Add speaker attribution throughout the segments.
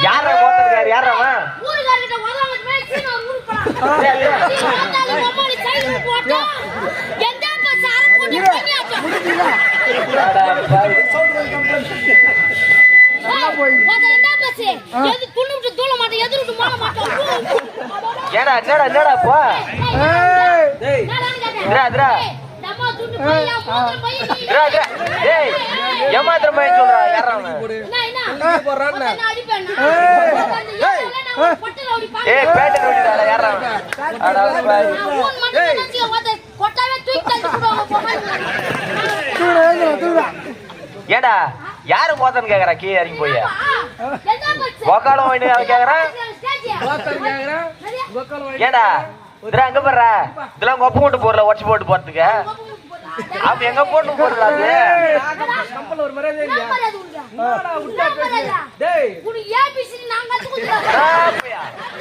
Speaker 1: யார போத்துறாரு யாரவன்
Speaker 2: ஊருகாரட்ட உதவாங்க மேல ஒரு ஊரு போறான் போட்டா எந்தாப்ப சார போட்டு பண்ணியாச்சு நல்லா போய் வந்தா பஸ் எது துள்ளுட்டு தூள மாட்டே எதிர்ட்டு மால மாட்டே
Speaker 1: என்னடா போ
Speaker 2: டேய்
Speaker 1: இதரா
Speaker 2: நம்ம துண்டு பையா போற பையா
Speaker 1: டேய் ஏமாத்திர மாதிரி சொல்றா யாரவன்
Speaker 2: என்ன
Speaker 3: போறானே
Speaker 2: அடிப்பேனா
Speaker 1: ஏய் பேட்ட ஓடிடால யாரவன் அட பாய்
Speaker 2: ஏய் கொட்டாவே தூக்கி தள்ளிடுவாங்க
Speaker 3: தூடா
Speaker 1: ஏடா யாரு போத்தன்னு கேக்குறா கீ இறங்கி போய் கோக்காலம் வாங்கி அவன் கேக்குறான் ஏடா இதெல்லாம் எங்க போடுற இதெல்லாம் உங்க ஒப்ப கொண்டு போறல உடச்சு போட்டு போறதுக்கு அப்ப எங்க போட்டு போடுறா அது
Speaker 3: கம்பல் ஒரு மரியாதை இல்லையா
Speaker 2: என்னடா உட்டா பேசு டேய் உனக்கு ஏபிசி நாங்க அதுக்குள்ள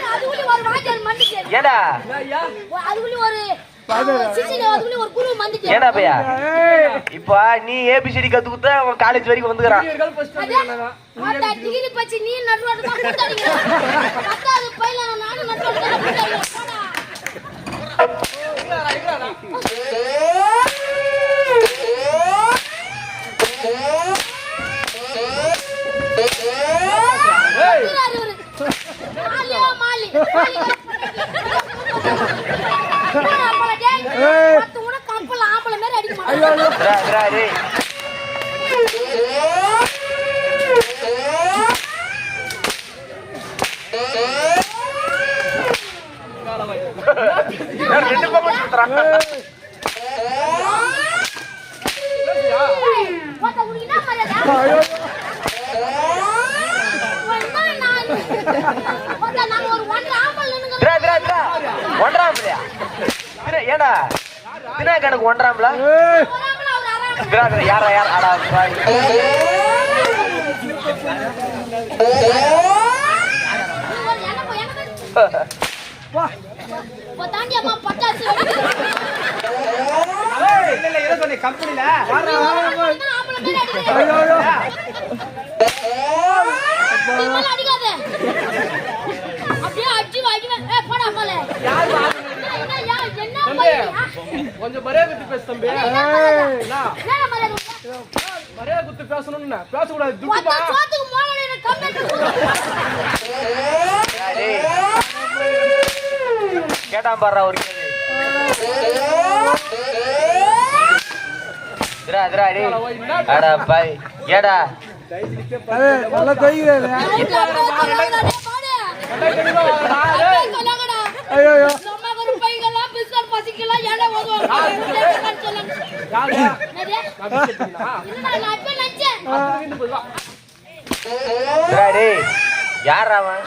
Speaker 2: அதுக்குள்ள ஒரு வாஜர் மண்டிச்சே
Speaker 1: ஏடா
Speaker 2: அதுக்குள்ள ஒரு சிசில அதுக்குள்ள ஒரு குழு மண்டிச்சே
Speaker 1: ஏடா பையா இப்ப நீ ஏபிசிடி கத்துக்குதா அவன் காலேஜ் வரைக்கும் வந்துக்கறான்
Speaker 2: மாட்டா டிகிரி பச்சி நீ நடுரோட தான் கூட்டாடிங்க பத்தாவது பையில நானும் நடுரோட தான் கூட்டாடிங்க
Speaker 1: ரெண்டு பக்கம் சுத்துறான் ஏடா தினா கணக்கு ஒன்றாம்ல யாரா யார் அடா
Speaker 3: கம்பெனில கொஞ்சம் மரியாதை குத்து பேசு தம்பி மரியாதை குத்து பேசணும்னு பேசக்கூடாது
Speaker 1: கேட்டான் பாடுறா ஒரு அடா பாய் ஏடா
Speaker 3: நல்லா தைக்கிறேன் ஐயோ
Speaker 1: யார் அவன்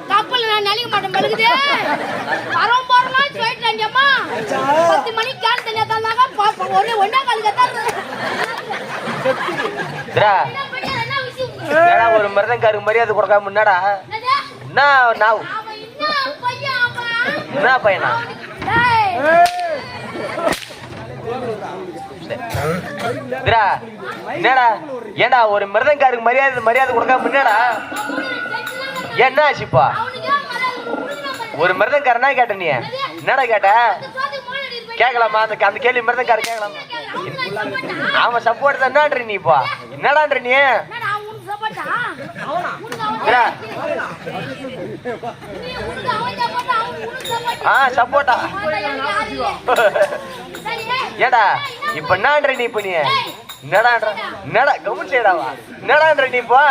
Speaker 2: கப்பல் நான் நிலைக்க மாட்டேன் பழுகுது வரோம் போறோம் போயிட்டுலாங்கம்மா 10 மணிக்கு கேன் தனியா தந்தாங்க ஒரே ஒன்னா
Speaker 1: கழுகத்தான் ஒரு மருதங்காருக்கு மரியாதை கொடுக்காம முன்னாடா என்ன நாவு என்ன பையனா என்னடா ஏண்டா ஒரு மிருதங்காருக்கு மரியாதை கொடுக்காம முன்னாடா என்ன ஆச்சுப்பா ஒரு மிருதங்காரனா கேட்ட நீ என்னடா கேட்ட கேட்கலாமா அந்த கேள்வி மிருதங்காரர் கேட்கலாமா அவன் சப்போர்ட் தான்ன்ற நீ இப்போ என்னடான்ற நீ சப்போர்ட்டா ஏடா இப்ப என்னன்ற நீ இப்ப நீ என்னடான்ற என்னடா கவுன் செய்யடாவா என்னடான்ற நீ இப்போ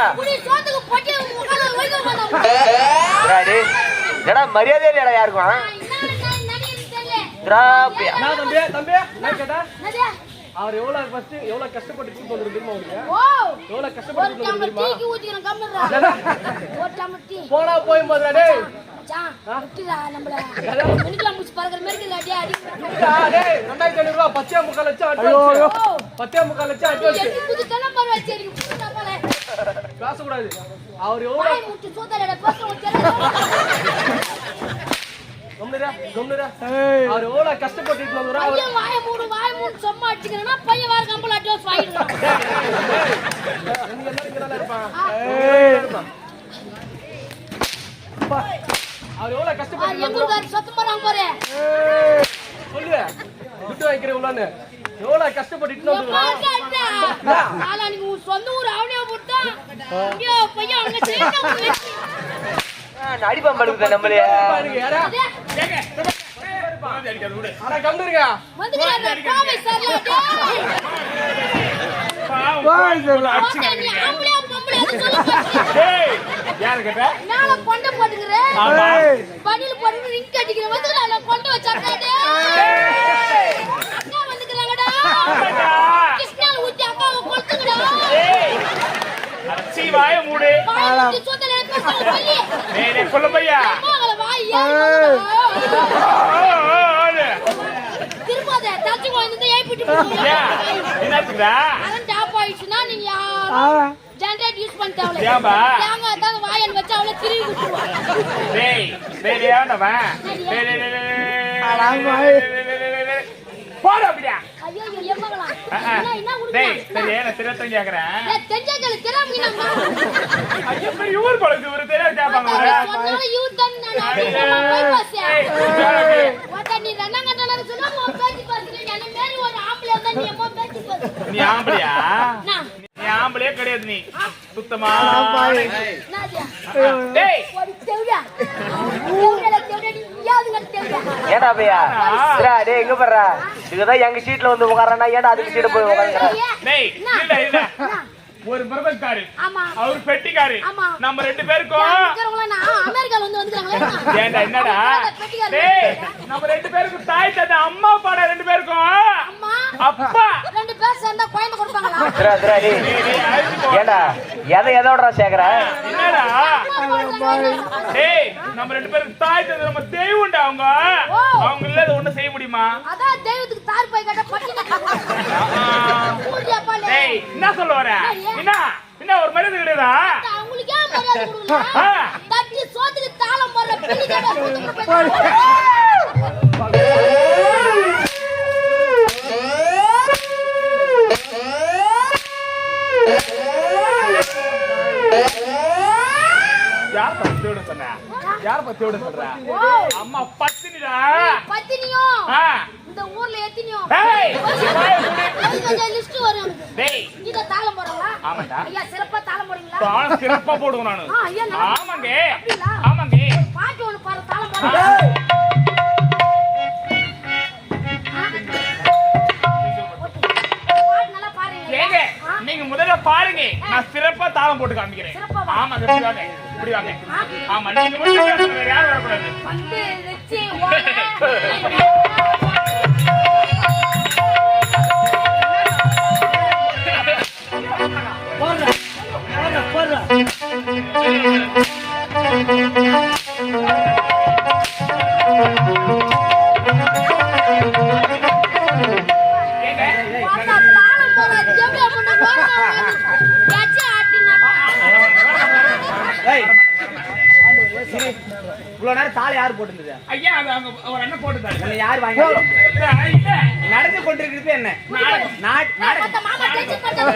Speaker 1: என்னடா மரியாதை இல்லையாடா யாருக்கும்
Speaker 3: அவர் எவ்வளவு கஷ்டப்பட்டு கூட்டு வந்துருக்கு எவ்வளவு
Speaker 2: ஒரு
Speaker 3: கஷ்டப்பட்டு
Speaker 2: டம்ளர்
Speaker 3: தெரியுமா?
Speaker 2: டீக்கு ஊத்திக்கிறேன் கம்முறா. ஒரு டம்ளர் டீ.
Speaker 3: போனா போய் போதுடா டேய்.
Speaker 2: மச்சான், விட்டுடா நம்மள. மினிக்கலாம் முடிச்சு பறக்கிற மாதிரி இருக்குல்ல, அடியே அடிக்கிறேன்.
Speaker 3: டேய் 2500 ரூபாய் 10.25 லட்சம் அட்வான்ஸ். 10.25 லட்சம் அட்வான்ஸ்.
Speaker 2: எதுக்கு குதிக்கலாம் பாரு, சரி குதிச்சா போல.
Speaker 3: பேசக்கூடாது. அவர் எவ்வளவு
Speaker 2: வாய் மூட்டு சோதரட பக்கம் வச்சல.
Speaker 3: கம்னுடா. அவர் எவ்வளவு கஷ்டப்பட்டுட்டு வந்தாரோ அவர்
Speaker 2: பையன் வாய் மூடு சும்மா அடிச்சுக்கிறேன்னா பையன் வேற கம்பள அட்வான்ஸ் வாங்கிடுவான்.
Speaker 3: நீங்க என்ன இங்கதானே இருப்பான். அவர் எவ்வளவு கஷ்டப்பட்டு
Speaker 2: எங்க ஊர்ல சத்தம் போறாங்க பாரு.
Speaker 3: சொல்லு. துட்டு வைக்கிறே உள்ளானே. எவ்வளவு கஷ்டப்பட்டுட்டு வந்தாரோ.
Speaker 2: நாளா நீங்க உன் சொந்த ஊர் அவனையா போட்டா. ஐயோ பையன் அங்க சேர்ந்தா
Speaker 1: அடிப்பான் படுக்குதா நம்மளே.
Speaker 3: பாருங்க யாரா? அட கம்னுங்க.
Speaker 2: வந்துட்டாரு பாவை சரியா டேய்.
Speaker 3: பாய் சொல்ல.
Speaker 2: நீ ஆம்பளை பொம்பளை அது சொல்லு.
Speaker 3: டேய் யார கேட்ட?
Speaker 2: நாள கொண்ட போட்டுக்கறே.
Speaker 3: ஆமா.
Speaker 2: பனில போட்டு ரிங் கட்டிக்கற வந்து நான் கொண்ட வச்சாடா டேய். அக்கா வந்துக்கறாங்கடா. கிருஷ்ணால ஊத்தி அக்காவை கொளுத்துங்கடா.
Speaker 4: ஏய் அச்சி வாய மூடு.
Speaker 2: வாய் சோதல பேச சொல்லி.
Speaker 4: டேய் கொல்ல பையா.
Speaker 2: அம்மாங்கள வாய் திருப்பாத தச்சு வந்து ஏய் பிடி
Speaker 4: என்னாச்சுடா?
Speaker 2: அதான் டாப் ஆயிடுச்சுனா நீங்க ஜெனரேட் யூஸ் பண்ண தேவல.
Speaker 4: ஏம்பா?
Speaker 2: ஏங்க அதான் வாயன் வச்சு அவளை திருப்பி விட்டுருவா.
Speaker 4: டேய் டேய் ஏண்டவா? டேய் டேய் டேய் போடா அப்படியே.
Speaker 2: ஐயோ எம்மங்களா என்ன குடுங்க?
Speaker 4: டேய் சரி நான் திருத்தம் கேக்குறேன்.
Speaker 2: ஏய் தெஞ்சங்கல திராமினா
Speaker 4: ஐயோ பெரிய ஊர் போலக்கு ஒரு தெரியாத கேப்பாங்க ஒரு.
Speaker 2: சொன்னால யூ தான் நான் போய் பாஸ். வாடா நீ ரன்னங்கட்டல சொன்னா மோ பேசி பாஸ் என்ன மேரி ஒரு ஆம்பளை தான் நீ மோ பேசி பாஸ்.
Speaker 4: நீ ஆம்பளையா?
Speaker 2: நான்
Speaker 4: நீ ஆம்பளையே கிடையாது நீ. சுத்தமா.
Speaker 2: நாதியா.
Speaker 4: டேய்
Speaker 2: ஒரு தேவடா. தேவடா நீ யாதுங்க தேவடா.
Speaker 1: ஏடா பையா டேய் எங்க போறா? இதுதான் எங்க சீட்ல வந்து உட்கார்றா. ஏடா அதுக்கு சீட் போய் உட்கார்றா?
Speaker 4: டேய் இல்ல ஒரு பிரதக்காரு
Speaker 2: ஆமா.
Speaker 4: அவர் பெட்டிக்காரு.
Speaker 2: ஆமா.
Speaker 4: நம்ம ரெண்டு பேருக்கும்
Speaker 2: இருக்கறவங்க நான் அமெரிக்கால வந்து வந்துறாங்களே.
Speaker 4: ஏண்டா என்னடா? டேய் நம்ம ரெண்டு பேருக்கும் தாய் தந்தை அம்மா அப்பாடா ரெண்டு பேருக்கும்.
Speaker 2: அம்மா
Speaker 4: அப்பா
Speaker 2: ரெண்டு பேர் சேர்ந்தா குழந்தை கொடுப்பாங்களா?
Speaker 1: டேய் ஏடா எதோடா சேகற?
Speaker 4: என்னடா? டேய் நம்ம ரெண்டு பேருக்கு தாய் தந்தை நம்ம தெய்வம்டா அவங்க. அவங்க இல்ல ஒண்ணு செய்ய முடியுமா?
Speaker 2: அதான் தெய்வத்துக்கு தார் போய் கட்ட பட்டின.
Speaker 4: டேய் என்ன சொல்ல வர? என்ன ஒரு மரியாதை கிடையாதா?
Speaker 2: அவங்களுக்கே மரியாதை கொடுக்கல. தட்டி சோத்துக்கு தாளம் போடுற பிள்ளைகள கூட்டிட்டு
Speaker 4: யார் பத்தியோட சொன்னா? யார் பத்தியோட சொல்றா? அம்மா பத்தினிடா.
Speaker 2: பத்தினியோ இந்த ஊர்ல எத்தினியோ.
Speaker 4: டேய்
Speaker 2: கொஞ்சம் லிஸ்ட் வரும்.
Speaker 4: டேய்
Speaker 2: நீங்க தாளம் போடுறீங்களா?
Speaker 4: ஆமாடா.
Speaker 2: ஐயா சிறப்பா தாளம் போடுறீங்களா?
Speaker 4: தாளம் சிறப்பா போடுவேன் நானு.
Speaker 2: ஐயா
Speaker 4: ஆமாங்க.
Speaker 2: அப்படிங்களா?
Speaker 4: ஆமாங்க.
Speaker 2: பாட்டு ஒன்னு பாரு தாளம் போடுறீங்க. பாட்டு நல்லா பாருங்க.
Speaker 4: ஏங்க நீங்க முதல்ல பாருங்க. நான் சிறப்பா தாளம் போட்டு காமிக்கிறேன். ஆமாங்க இப்படி வாங்க. இப்படி வாங்க. ஆமா நீங்க மட்டும் பேசுங்க யாரும் வரக்கூடாது.
Speaker 2: வந்து வெச்சி ஓட
Speaker 3: இவ்வளவு நேரம் தாலி யார் போட்டுருந்தது?
Speaker 4: ஐயா அது அவங்க ஒரு அண்ணன் போட்டுட்டாரு.
Speaker 3: யார் வாங்கி
Speaker 4: இல்ல
Speaker 3: நடந்து கொண்டிருக்கிறது என்ன?
Speaker 2: மாமா டென்ஷன் பண்ணாத.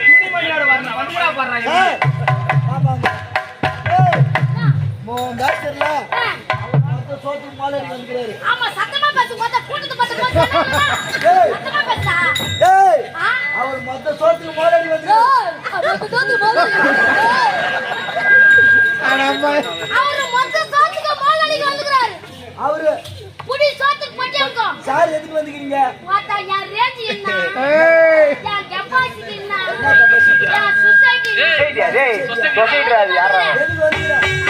Speaker 4: துணி மணியோட வரணும். வந்துடா பாடுறாங்க.
Speaker 2: ஆமா சத்தமா பேசு மொத்த கூட்டத்து பத்த சத்தமா பேசா.
Speaker 3: அவர் மொத்த சோத்துக்கு மோரடி வந்து
Speaker 2: அவர் மொத்த சோத்துக்கு மோலடிக்கு வந்துக்கிறாரு.
Speaker 3: அவரு
Speaker 2: புடி சோத்துக்கு பட்டியம்கோ.
Speaker 3: சார் எதுக்கு வந்துக்கிறீங்க?
Speaker 2: வாடா யார் ரேஞ்ச் என்ன? யா கெபாசிட்டி என்ன? யா சொசைட்டி.
Speaker 1: டேய் சொசைட்டிடா அது யாரா?
Speaker 3: எதுக்கு வந்துக்கிறீங்க?